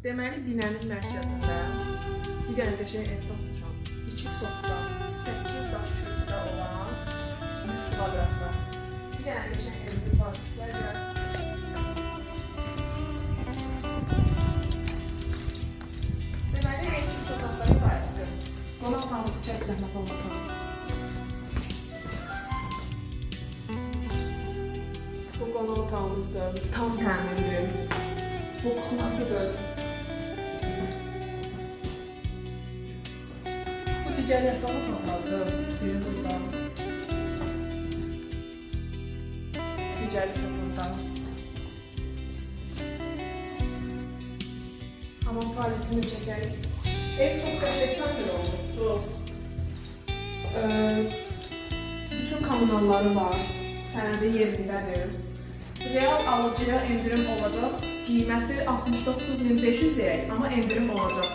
Deməli, binənin mərkəzində bir dənə qəşəng ev tapmışam. 2 sotda, 8 daş kürsüdə olan 100 kvadratda. Bir dənə qəşəng evimiz var. Deməli, evin 3 otaqları ibarətdir. Qonaq otağımızı çək zəhmət olmasa. Bu qonaq otağımızdır. Tam təmirli. Bu kuxnasıdır. Bu digər yataq otaqlarıdır. Biri burada. Digəri isə burada. Hamam tualetini çəkərik. Ev çox qəşəngdən bir olmuşdur. Bütün kommunalları var. Sənədi yerindədir. Real alıcıya endirim olacaq. Qiyməti 69.500 deyək, amma endirim olacaq.